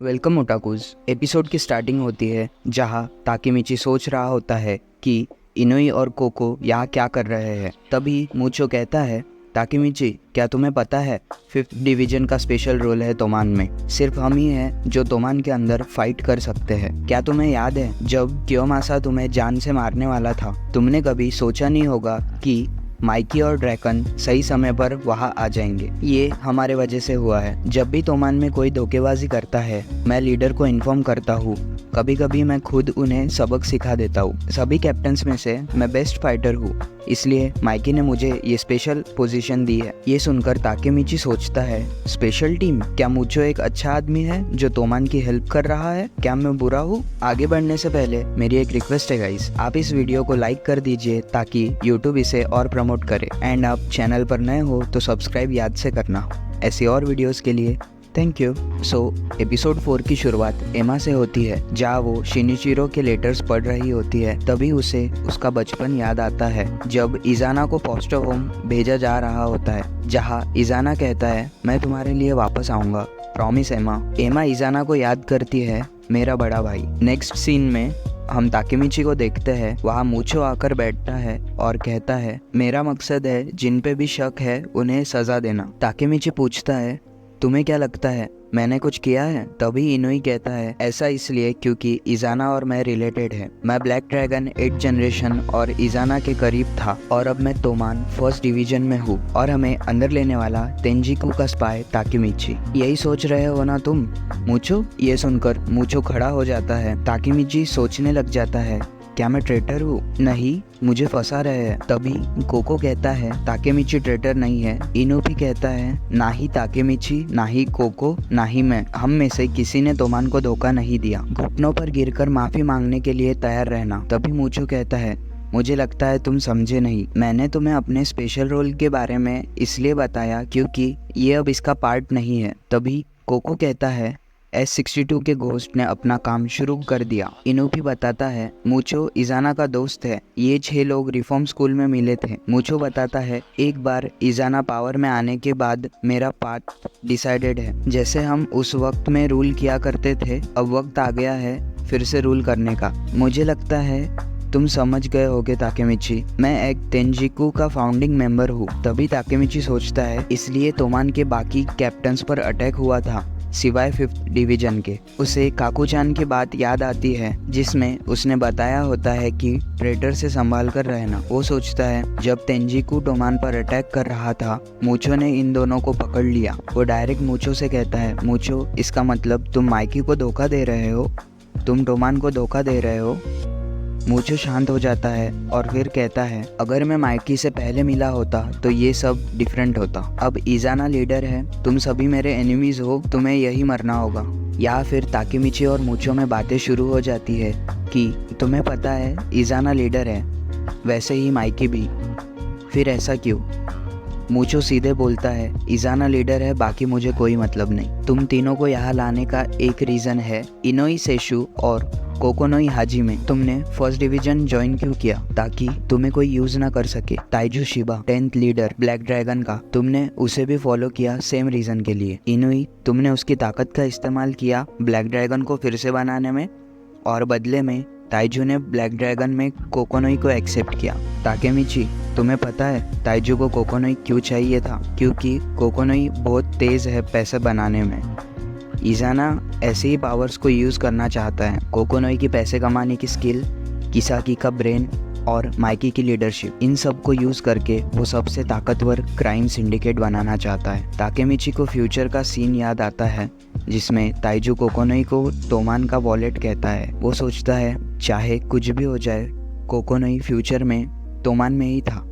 Welcome ओटाकुज। Episode की starting होती है जहाँ ताकेमिची सोच रहा होता है कि इनोई और कोको यहाँ क्या कर रहे हैं। तभी मूचो कहता है, ताकेमिची क्या तुम्हें पता है 5th डिवीजन का स्पेशल रोल है तोमान में। सिर्फ हम ही हैं जो तोमान के अंदर फाइट कर सकते हैं। क्या तुम्हें याद है जब कियोमासा तुम्हें जान से मारने वाला था, तुमने कभी सोचा नहीं होगा कि माइकी और ड्रैकन सही समय पर वहाँ आ जाएंगे। ये हमारे वजह से हुआ है। जब भी तोमान में कोई धोखेबाजी करता है मैं लीडर को इन्फॉर्म करता हूँ। कभी कभी मैं खुद उन्हें सबक सिखा देता हूँ। सभी कैप्टन्स में से मैं बेस्ट फाइटर हूँ, इसलिए माइकी ने मुझे ये स्पेशल पोजीशन दी है। ये सुनकर ताकेमिची सोचता है, स्पेशल टीम? क्या मूचो एक अच्छा आदमी है जो तोमान की हेल्प कर रहा है? क्या मैं बुरा हूँ? आगे बढ़ने से पहले मेरी एक रिक्वेस्ट है गाइस, आप इस वीडियो को लाइक कर दीजिए ताकि यूट्यूब इसे और प्रमोट करे। एंड आप चैनल पर नए हो तो सब्सक्राइब याद से करना। ऐसी और वीडियोस के लिए थैंक यू। एपिसोड 4 की शुरुआत एमा से होती है जहाँ वो शिनिचिरो के लेटर्स पढ़ रही होती है। तभी उसे उसका बचपन याद आता है जब इजाना को फॉस्टर होम भेजा जा रहा होता है, जहाँ इजाना कहता है मैं तुम्हारे लिए वापस आऊंगा, प्रॉमिस एमा। एमा इजाना को याद करती है, मेरा बड़ा भाई। नेक्स्ट सीन में हम ताकेमिची को देखते हैं। वहाँ मूचो आकर बैठता है और कहता है, मेरा मकसद है जिन पे भी शक है उन्हें सजा देना। ताकेमिची पूछता है, तुम्हें क्या लगता है मैंने कुछ किया है? तभी इनोई कहता है, ऐसा इसलिए क्योंकि इजाना और मैं रिलेटेड है। मैं ब्लैक ड्रैगन 8th जनरेशन और इजाना के करीब था और अब मैं तोमान 1st डिवीजन में हूँ और हमें अंदर लेने वाला तेंजिकू का स्पाई ताकेमिची। यही सोच रहे हो ना तुम मूचो? ये सुनकर मूचो खड़ा हो जाता है। ताकेमिची सोचने लग जाता है, क्या मैं ट्रेटर हूँ? नहीं, मुझे फंसा रहे हैं। तभी कोको कहता है, ताकेमिची ट्रेटर नहीं है। इनोपी कहता है, ना ही ताकेमिची, ना ही कोको, ना ही मैं, हम में से किसी ने तोमान को धोखा नहीं दिया। घुटनों पर गिरकर माफी मांगने के लिए तैयार रहना। तभी मूचो कहता है, मुझे लगता है तुम समझे नहीं। मैंने तुम्हें अपने स्पेशल रोल के बारे में इसलिए बताया क्योंकि ये अब इसका पार्ट नहीं है। तभी कोको कहता है, S62 के घोस्ट ने अपना काम शुरू कर दिया। इनोपी बताता है, मूचो इजाना का दोस्त है। ये 6 लोग रिफॉर्म स्कूल में मिले थे। मूचो बताता है, एक बार इजाना पावर में आने के बाद मेरा पाथ डिसाइडेड है। जैसे हम उस वक्त में रूल किया करते थे, अब वक्त आ गया है फिर से रूल करने का। मुझे लगता है तुम समझ गए होगे ताकेमिची, मैं एक तेंजिकू का फाउंडिंग मेंबर हूँ। तभी ताकेमिची सोचता है, इसलिए तोमान के बाकी कैप्टन्स पर अटैक हुआ था सिवाय 5th डिवीजन के। उसे काकुचान की बात याद आती है जिसमें उसने बताया होता है कि ट्रेटर से संभाल कर रहना। वो सोचता है, जब तेंजिकू तोमान पर अटैक कर रहा था मूचो ने इन दोनों को पकड़ लिया। वो डायरेक्ट मूचो से कहता है, मूचो इसका मतलब तुम माइकी को धोखा दे रहे हो, तुम तोमान को धोखा दे रहे हो। मूचो शांत हो जाता है और फिर कहता है, अगर मैं माइकी से पहले मिला होता तो ये सब डिफरेंट होता। अब इजाना लीडर है, तुम सभी मेरे एनिमीज हो, तुम्हें यही मरना होगा। या फिर ताकेमिची और मूचो में बातें शुरू हो जाती है कि तुम्हें पता है इजाना लीडर है, वैसे ही माइकी भी। फिर ऐसा क्यों? मूचो सीधे बोलता है, इजाना लीडर है, बाकी मुझे कोई मतलब नहीं। तुम तीनों को यहाँ लाने का एक रीजन है, इनोई सेशु और कोकोनोई हाजिमे। तुमने 1st डिवीजन ज्वाइन क्यों किया? ताकि तुम्हें कोई यूज ना कर सके। ताइजू Shiba 10th leader black dragon का, तुमने उसे भी फॉलो किया सेम रीजन के लिए। इनोई, तुमने उसकी ताकत का इस्तेमाल किया ब्लैक ड्रैगन को फिर से बनाने में, और बदले में ताइजू ने ब्लैक ड्रैगन में कोकोनोई को एक्सेप्ट किया। ताकेमिची, तुम्हें पता है ताइजू को कोकोनोई क्यों चाहिए था? क्योंकि कोकोनोई बहुत तेज है पैसे बनाने में। इजाना ऐसे ही पावर्स को यूज़ करना चाहता है। कोकोनोई की पैसे कमाने की स्किल, किसाकी का ब्रेन और माइकी की लीडरशिप, इन सब को यूज़ करके वो सबसे ताकतवर क्राइम सिंडिकेट बनाना चाहता है। ताकेमिची को फ्यूचर का सीन याद आता है जिसमें ताइजू कोकोनोई को तोमान का वॉलेट कहता है। वो सोचता है, चाहे कुछ भी हो जाए, कोकोनोई फ्यूचर में तोमान में ही था।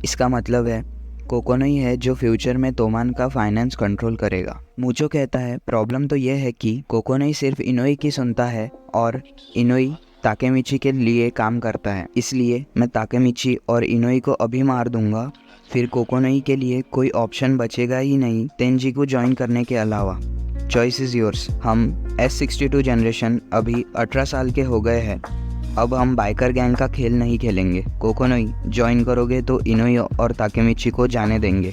इसका मतलब है कोकोनोई है जो फ्यूचर में तोमान का फाइनेंस कंट्रोल करेगा। मूचो कहता है, प्रॉब्लम तो यह है कि कोकोनोई सिर्फ इनोई की सुनता है और इनोई ताकेमिची के लिए काम करता है। इसलिए मैं ताकेमिची और इनोई को अभी मार दूंगा, फिर कोकोनोई के लिए कोई ऑप्शन बचेगा ही नहीं तेंजिकू ज्वाइन करने के अलावा। Choice is yours. हम S62 जनरेशन अभी 18 साल के हो गए हैं। अब हम बाइकर गैंग का खेल नहीं खेलेंगे। कोकोनोई, ज्वाइन करोगे तो इनोई और ताकेमिची को जाने देंगे।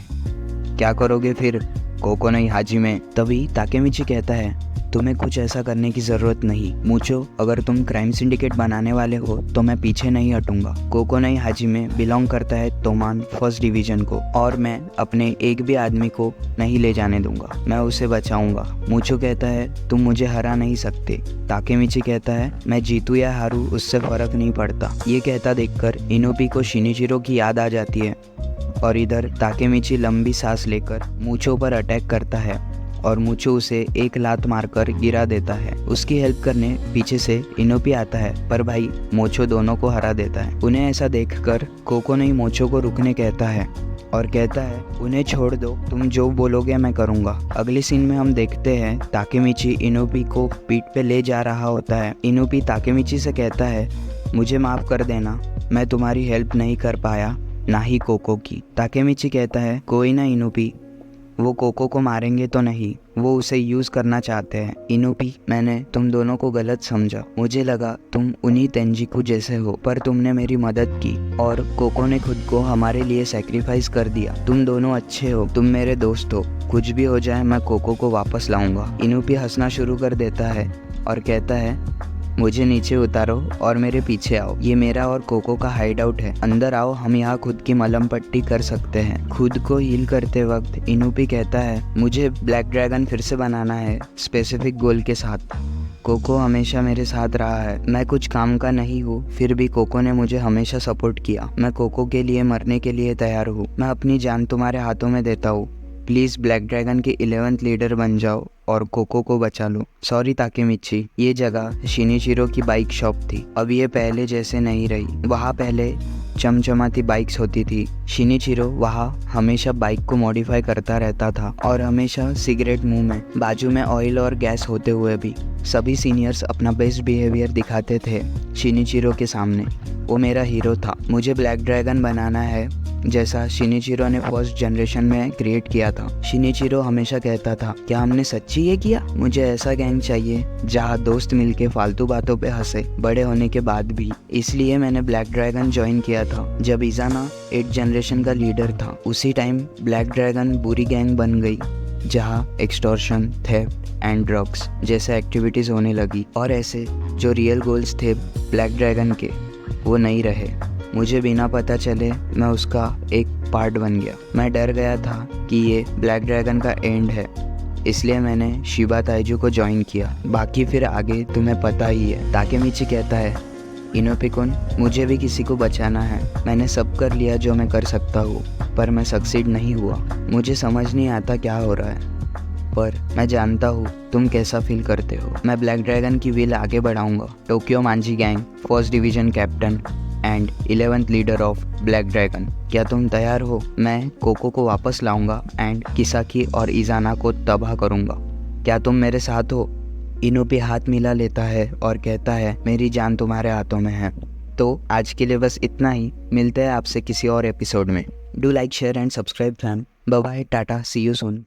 क्या करोगे फिर? कोकोनोई हाजिमे। तभी ताकेमिची कहता है, तुम्हें कुछ ऐसा करने की जरूरत नहीं। मूचो, अगर तुम क्राइम सिंडिकेट बनाने वाले हो तो मैं पीछे नहीं हटूंगा। कोको नई हाजिमे बिलोंग करता है तोमान फर्स्ट डिवीजन को और मैं अपने एक भी आदमी को नहीं ले जाने दूंगा। मैं उसे बचाऊंगा। मूचो कहता है तुम मुझे हरा नहीं सकते। ताकेमिची कहता है मैं जीतू या हारू उससे फर्क नहीं पड़ता। ये कहता देखकर इनोपी को शिनिचिरो की याद आ जाती है और इधर ताकेमिची लंबी सांस लेकर मूचो पर अटैक करता है और मूचो उसे एक लात मारकर गिरा देता है। उसकी हेल्प करने पीछे से इनोपी आता है पर भाई मोचो दोनों को हरा देता है। उन्हें ऐसा देखकर कोको ने मोचो को रुकने कहता है और कहता है उन्हें छोड़ दो, तुम जो बोलोगे मैं करूँगा। अगले सीन में हम देखते हैं ताकेमिची इनोपी को पीठ पे ले जा रहा होता है। इनोपी ताकेमिची से कहता है मुझे माफ़ कर देना, मैं तुम्हारी हेल्प नहीं कर पाया, ना ही कोको की। ताकेमिची कहता है कोई ना इनोपी, वो कोको को मारेंगे तो नहीं, वो उसे यूज करना चाहते हैं। इनोपी, मैंने तुम दोनों को गलत समझा। मुझे लगा तुम उन्हीं तेंजिकू जैसे हो, पर तुमने मेरी मदद की और कोको ने खुद को हमारे लिए सैक्रिफाइस कर दिया। तुम दोनों अच्छे हो, तुम मेरे दोस्त हो। कुछ भी हो जाए मैं कोको को वापस लाऊंगा। इनोपी हंसना शुरू कर देता है और कहता है मुझे नीचे उतारो और मेरे पीछे आओ। ये मेरा और कोको का हाइड आउट है, अंदर आओ, हम यहाँ खुद की मलहम पट्टी कर सकते हैं। खुद को हील करते वक्त इनोपी कहता है मुझे ब्लैक ड्रैगन फिर से बनाना है, स्पेसिफिक गोल के साथ। कोको हमेशा मेरे साथ रहा है, मैं कुछ काम का नहीं हूँ, फिर भी कोको ने मुझे हमेशा सपोर्ट किया। मैं कोको के लिए मरने के लिए तैयार हूँ। मैं अपनी जान तुम्हारे हाथों में देता हूँ। प्लीज ब्लैक ड्रैगन के 11th लीडर बन जाओ और कोको को बचा लो। Sorry Takemichi. ये जगह शिनिचिरो की बाइक शॉप थी, अब ये पहले जैसे नहीं रही। वहाँ पहले चमचमाती बाइक्स होती थी। शिनिचिरो वहाँ हमेशा बाइक को मॉडिफाई करता रहता था और हमेशा सिगरेट मुंह में, बाजू में ऑयल और गैस होते हुए भी सभी सीनियर्स अपना बेस्ट बिहेवियर दिखाते थे शिनिचिरो के सामने। वो मेरा हीरो था। मुझे ब्लैक ड्रैगन बनाना है जैसा शिनिचिरो ने फर्स्ट जनरेशन में क्रिएट किया था। शिनिचिरो हमेशा कहता था क्या हमने सच्ची ये किया? मुझे ऐसा गैंग चाहिए जहाँ दोस्त मिलके फालतू बातों पे हंसे, बड़े होने के बाद भी। इसलिए मैंने ब्लैक ड्रैगन ज्वाइन किया था जब इजाना 8th जनरेशन का लीडर था। उसी टाइम ब्लैक ड्रैगन बुरी गैंग बन गई जहाँ एक्सटॉर्शन, थेफ्ट एंड ड्रग्स जैसे एक्टिविटीज होने लगी और ऐसे जो रियल गोल्स थे ब्लैक ड्रैगन के वो नहीं रहे। मुझे बिना पता चले मैं उसका एक पार्ट बन गया। मैं डर गया था कि ये ब्लैक ड्रैगन का एंड है, इसलिए मैंने शिबा ताइजू को ज्वाइन किया। बाकी फिर आगे तुम्हें पता ही है। ताकेमिची कहता है इनोपी-कुन, मुझे भी किसी को बचाना है। मैंने सब कर लिया जो मैं कर सकता हूँ, पर मैं सक्सीड नहीं हुआ। मुझे समझ नहीं आता क्या हो रहा है, पर मैं जानता हूँ तुम कैसा फील करते हो। मैं ब्लैक ड्रैगन की व्हील आगे बढ़ाऊंगा। टोक्यो मांजी gang first division captain and 11th leader of black dragon, क्या तुम तैयार हो? मैं कोको को वापस लाऊंगा एंड किसाकी और इजाना को तबाह करूंगा। क्या तुम मेरे साथ हो? इनोपी हाथ मिला लेता है और कहता है मेरी जान तुम्हारे हाथों में है। तो आज के लिए बस इतना ही। मिलते हैं आपसे किसी और एपिसोड में। Do like, share and subscribe fam. Bye bye, tata, see you soon.